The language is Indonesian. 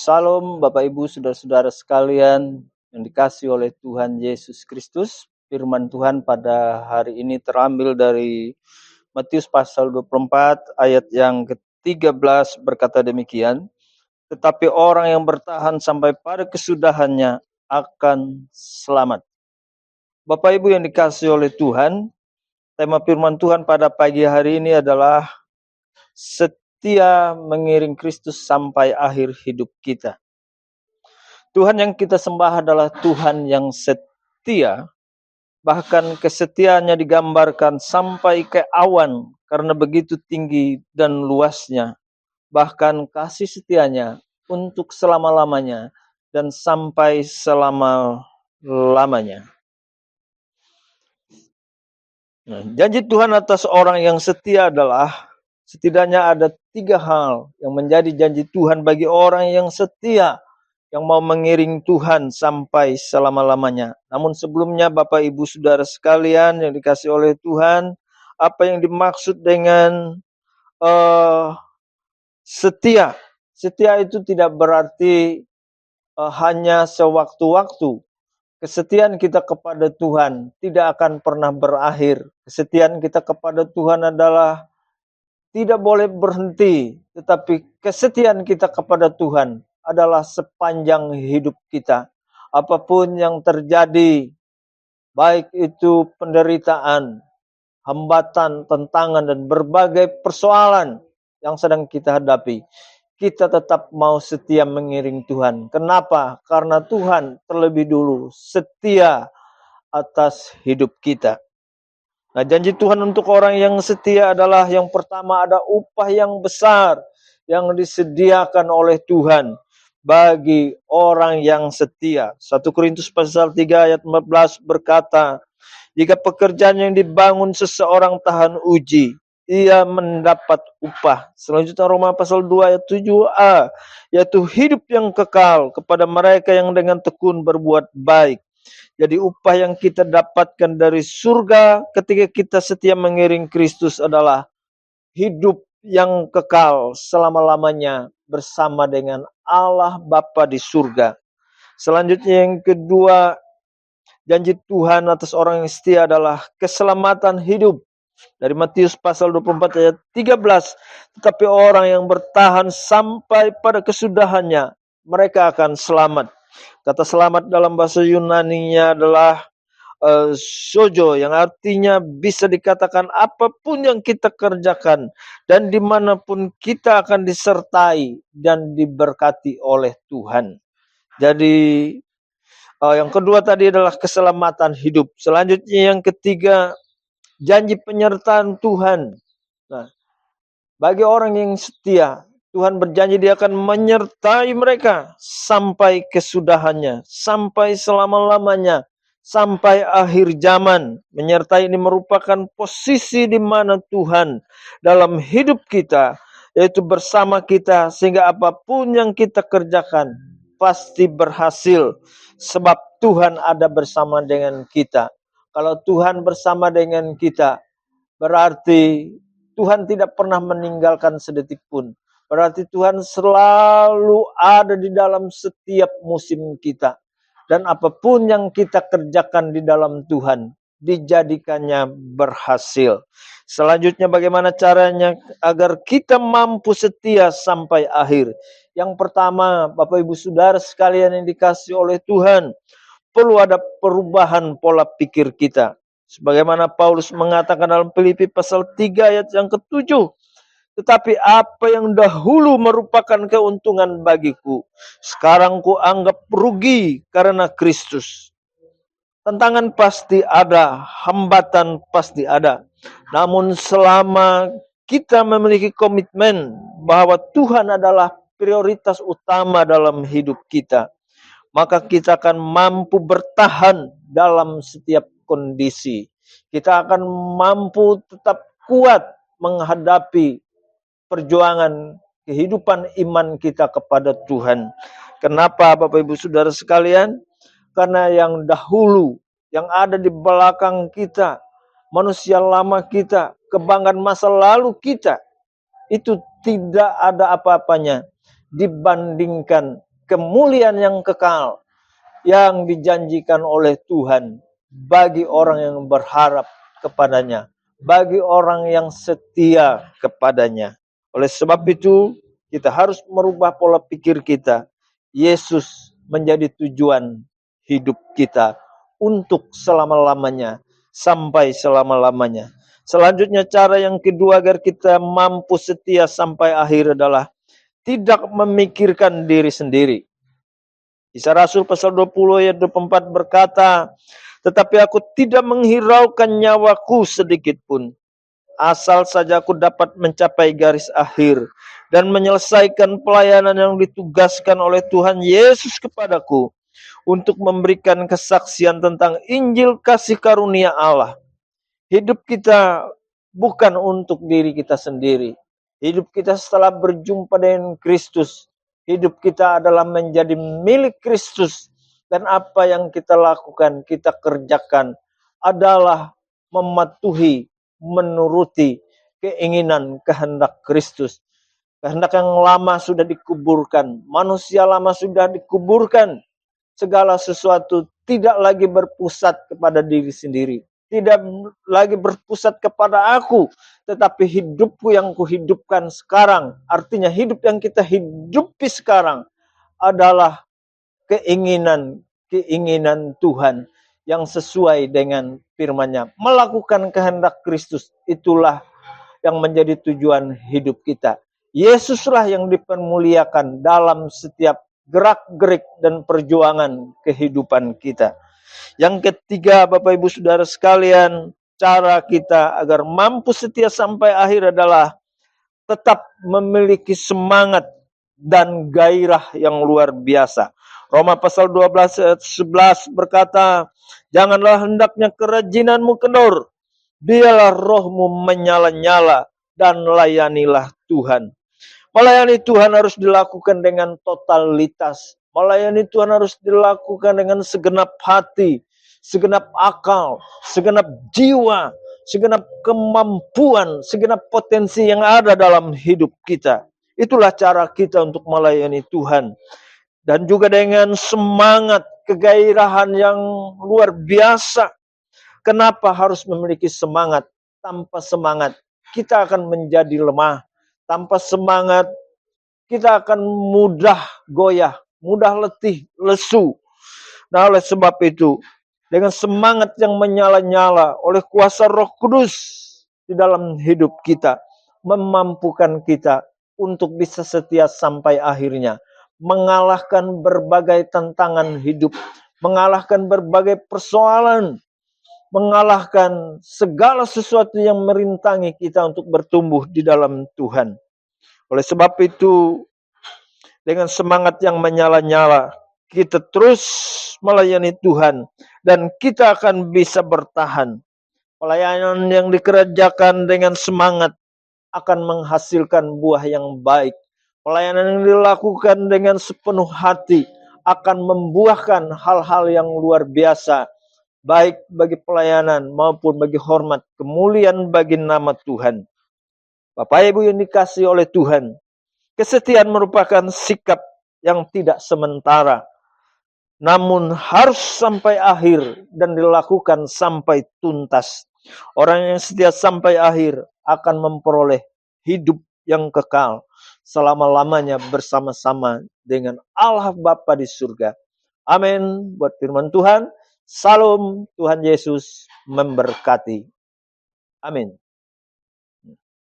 Salam Bapak Ibu saudara-saudara sekalian yang dikasihi oleh Tuhan Yesus Kristus. Firman Tuhan pada hari ini terambil dari Matius pasal 24 ayat yang ke-13 berkata demikian. Tetapi orang yang bertahan sampai pada kesudahannya akan selamat. Bapak Ibu yang dikasihi oleh Tuhan, tema firman Tuhan pada pagi hari ini adalah setia mengiring Kristus sampai akhir hidup kita. Tuhan yang kita sembah adalah Tuhan yang setia, bahkan kesetiaannya digambarkan sampai ke awan karena begitu tinggi dan luasnya. Bahkan kasih setianya untuk selama-lamanya dan sampai selama-lamanya. Janji Tuhan atas orang yang setia adalah setidaknya ada 3 hal yang menjadi janji Tuhan bagi orang yang setia, yang mau mengiring Tuhan sampai selama-lamanya. Namun sebelumnya Bapak Ibu Saudara sekalian yang dikasihi oleh Tuhan, apa yang dimaksud dengan setia? Setia itu tidak berarti hanya sewaktu-waktu. Kesetiaan kita kepada Tuhan tidak akan pernah berakhir. Kesetiaan kita kepada Tuhan adalah tidak boleh berhenti, tetapi kesetiaan kita kepada Tuhan adalah sepanjang hidup kita. Apapun yang terjadi, baik itu penderitaan, hambatan, tantangan, dan berbagai persoalan yang sedang kita hadapi, kita tetap mau setia mengiring Tuhan. Kenapa? Karena Tuhan terlebih dulu setia atas hidup kita. Nah, janji Tuhan untuk orang yang setia adalah yang pertama ada upah yang besar yang disediakan oleh Tuhan bagi orang yang setia. 1 Korintus pasal 3 ayat 14 berkata, jika pekerjaan yang dibangun seseorang tahan uji, ia mendapat upah. Selanjutnya Roma pasal 2 ayat 7a, yaitu hidup yang kekal kepada mereka yang dengan tekun berbuat baik. Jadi upah yang kita dapatkan dari surga ketika kita setia mengiring Kristus adalah hidup yang kekal selama-lamanya bersama dengan Allah Bapa di surga. Selanjutnya yang kedua, janji Tuhan atas orang yang setia adalah keselamatan hidup. Dari Matius pasal 24 ayat 13, tetapi orang yang bertahan sampai pada kesudahannya, mereka akan selamat. Kata selamat dalam bahasa Yunani-nya adalah sojo, yang artinya bisa dikatakan apapun yang kita kerjakan dan dimanapun kita akan disertai dan diberkati oleh Tuhan. Jadi yang kedua tadi adalah keselamatan hidup. Selanjutnya yang ketiga, janji penyertaan Tuhan. Nah, bagi orang yang setia, Tuhan berjanji dia akan menyertai mereka sampai kesudahannya, sampai selama-lamanya, sampai akhir zaman. Menyertai ini merupakan posisi di mana Tuhan dalam hidup kita, yaitu bersama kita, sehingga apapun yang kita kerjakan pasti berhasil, sebab Tuhan ada bersama dengan kita. Kalau Tuhan bersama dengan kita, berarti Tuhan tidak pernah meninggalkan sedetik pun. Berarti Tuhan selalu ada di dalam setiap musim kita. Dan apapun yang kita kerjakan di dalam Tuhan, dijadikannya berhasil. Selanjutnya bagaimana caranya agar kita mampu setia sampai akhir? Yang pertama, Bapak Ibu Saudara sekalian yang dikasihi oleh Tuhan, perlu ada perubahan pola pikir kita. Sebagaimana Paulus mengatakan dalam Filipi pasal 3 ayat yang ke-7. Tetapi apa yang dahulu merupakan keuntungan bagiku, sekarang ku anggap rugi karena Kristus. Tantangan pasti ada, hambatan pasti ada. Namun selama kita memiliki komitmen bahwa Tuhan adalah prioritas utama dalam hidup kita, maka kita akan mampu bertahan dalam setiap kondisi. Kita akan mampu tetap kuat menghadapi perjuangan kehidupan iman kita kepada Tuhan. Kenapa Bapak Ibu Saudara sekalian? Karena yang dahulu, yang ada di belakang kita, manusia lama kita, kebanggaan masa lalu kita, itu tidak ada apa-apanya dibandingkan kemuliaan yang kekal yang dijanjikan oleh Tuhan bagi orang yang berharap kepadanya, bagi orang yang setia kepadanya. Oleh sebab itu, kita harus merubah pola pikir kita. Yesus menjadi tujuan hidup kita untuk selama-lamanya, sampai selama-lamanya. Selanjutnya, cara yang kedua agar kita mampu setia sampai akhir adalah tidak memikirkan diri sendiri. Kisah Rasul pasal 20 ayat 24 berkata, tetapi aku tidak menghiraukan nyawaku sedikit pun, asal saja aku dapat mencapai garis akhir dan menyelesaikan pelayanan yang ditugaskan oleh Tuhan Yesus kepadaku untuk memberikan kesaksian tentang Injil kasih karunia Allah. Hidup kita bukan untuk diri kita sendiri. Hidup kita setelah berjumpa dengan Kristus, hidup kita adalah menjadi milik Kristus. Dan apa yang kita lakukan, kita kerjakan adalah mematuhi, menuruti keinginan kehendak Kristus. Kehendak yang lama sudah dikuburkan, manusia lama sudah dikuburkan. Segala sesuatu tidak lagi berpusat kepada diri sendiri, tidak lagi berpusat kepada aku, tetapi hidupku yang kuhidupkan sekarang. Artinya hidup yang kita hidupi sekarang adalah keinginan Tuhan yang sesuai dengan firman-Nya. Melakukan kehendak Kristus, itulah yang menjadi tujuan hidup kita. Yesuslah yang dipermuliakan dalam setiap gerak-gerik dan perjuangan kehidupan kita. Yang ketiga, Bapak Ibu Saudara sekalian, cara kita agar mampu setia sampai akhir adalah tetap memiliki semangat dan gairah yang luar biasa. Roma pasal 12 ayat 11 berkata, janganlah hendaknya kerajinanmu kendor, biarlah rohmu menyala-nyala dan layanilah Tuhan. Melayani Tuhan harus dilakukan dengan totalitas. Melayani Tuhan harus dilakukan dengan segenap hati, segenap akal, segenap jiwa, segenap kemampuan, segenap potensi yang ada dalam hidup kita. Itulah cara kita untuk melayani Tuhan. Dan juga dengan semangat, kegairahan yang luar biasa. Kenapa harus memiliki semangat? Tanpa semangat, kita akan menjadi lemah. Tanpa semangat, kita akan mudah goyah, mudah letih, lesu. Nah, oleh sebab itu, dengan semangat yang menyala-nyala oleh kuasa Roh Kudus di dalam hidup kita, memampukan kita untuk bisa setia sampai akhirnya, mengalahkan berbagai tantangan hidup, mengalahkan berbagai persoalan, mengalahkan segala sesuatu yang merintangi kita untuk bertumbuh di dalam Tuhan. Oleh sebab itu, dengan semangat yang menyala-nyala, kita terus melayani Tuhan dan kita akan bisa bertahan. Pelayanan yang dikerjakan dengan semangat akan menghasilkan buah yang baik. Pelayanan yang dilakukan dengan sepenuh hati akan membuahkan hal-hal yang luar biasa, baik bagi pelayanan maupun bagi hormat, kemuliaan bagi nama Tuhan. Bapak Ibu yang dikasihi oleh Tuhan, kesetiaan merupakan sikap yang tidak sementara, namun harus sampai akhir dan dilakukan sampai tuntas. Orang yang setia sampai akhir akan memperoleh hidup yang kekal selama-lamanya bersama-sama dengan Allah Bapa di surga. Amin. Buat firman Tuhan. Salam, Tuhan Yesus memberkati. Amin.